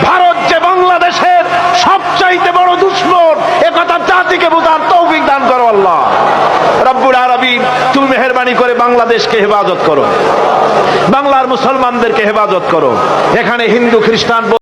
ভারত যে বাংলাদেশের সবচাইতে বড় দুশমন, একথা জাতিকে বোঝার তৌফিক দান করো আল্লাহ রব্বুল আলামিন। তুমি মেহেরবানি করে বাংলাদেশকে হেফাজত করো, বাংলার মুসলমানদেরকে হেফাজত করো। এখানে হিন্দু খ্রিস্টান